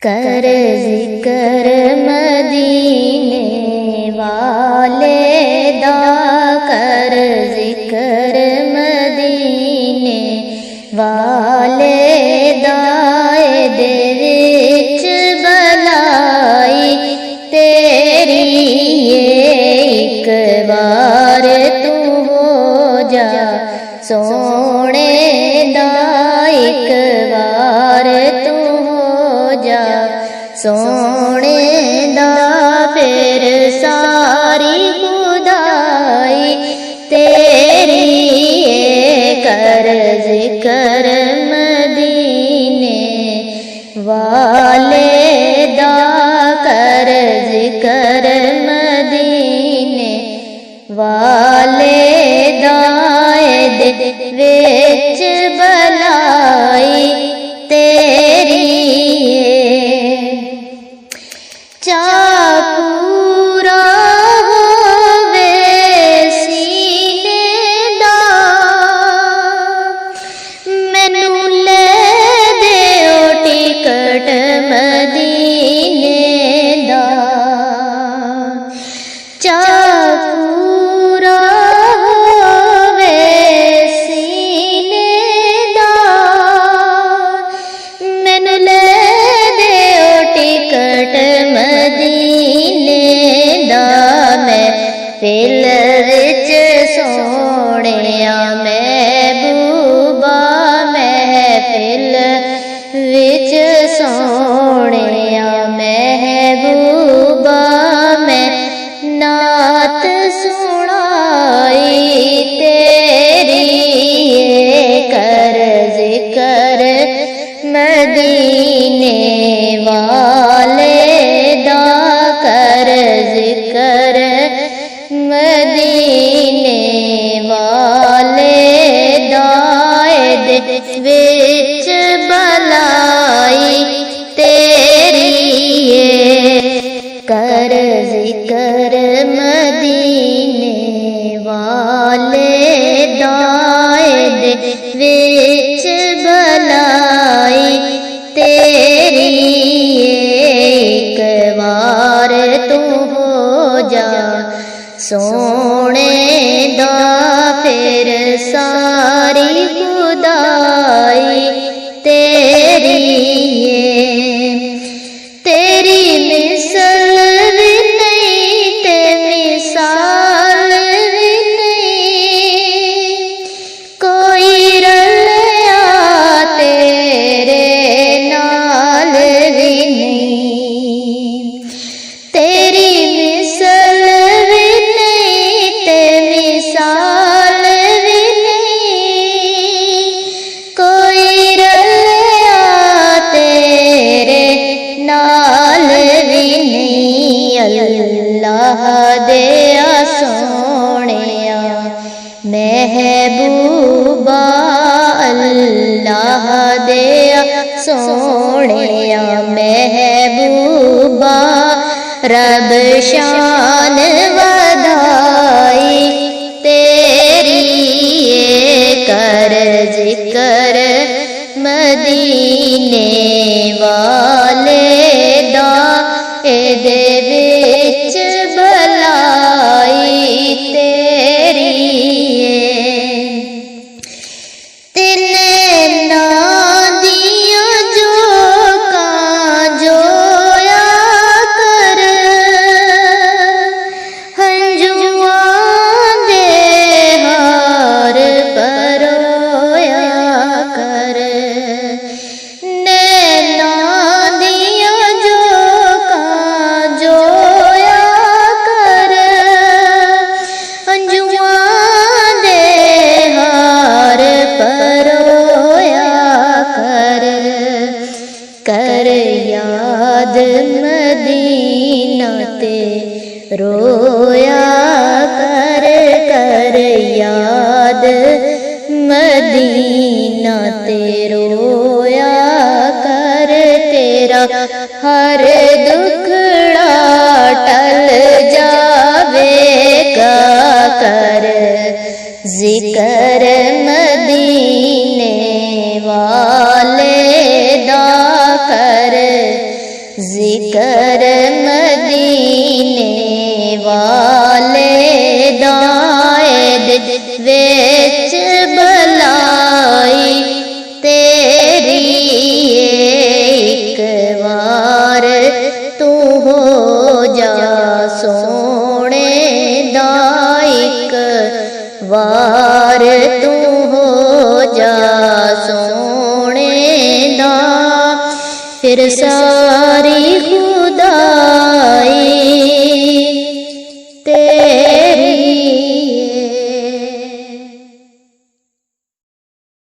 कर जिक्र मदीने वाले दा, कर जिक्र मदीने वाले दा, दे विच भलाई तेरी एक बार तू हो जा सोने दा, एक बार तू हो जा सोने दा, फिर सारी खुदाई तेरी कर जिक्र मदीने वाले दा, कर जिक्र मदीने वाले दा, दे विच भलाई तेरी चा पूरा होवे सीने दा, मैनू ले देओ टिकट मदीने दा, चा पूरा होवे सीने दा, मैनू ले देओ टिकट मदीने दा, मैं फिल विच सोहणिया महबूबा, महफिल विच सोहणिया महबूबा, मैं नात सुनाई तेरी कर जिक्र मदीने वाले दा, कर जिक्र मदीने वाले दा, दे विच भलाई तेरी कर जिक्र मदीने वाले दा, दे विच भलाई तेरी एक बार तू हो जा सोने दा, फिर सारी खुदाई तेरी तेरी मिसल भी नहीं ते मिसाल भी नहीं, कोई रलिया तेरे नाल भी नहीं, तेरी मिसल भी नहीं ते मिसाल भी नहीं, कोई रलिया तेरे नाल भी नहीं। अल्लाह दिया सोहणिया महबूबा, अल्लाह दिया सोहणिया महबूबा, रब शान वधाई तेरी कर जिक्र मदीने वाले दा, दे विच भलाई तेरी तिने ना दिया जो का जोया कर, हंजुआं दे हार परोया कर, नैना दिया जो का जोया कर, हंजुआं दे हार परोया कर, कर याद मदीना ते रोया कर, कर याद मदीना ते रोया कर, तेरा हर दुखड़ा टल जावेगा कर जिक्र मदीने वाले दा कर जिक्र मदीने वाले दायद विच भलाई तेरी एक बार तू हो जा सोने दाइक वार तू हो जा सोने दा फिर सारी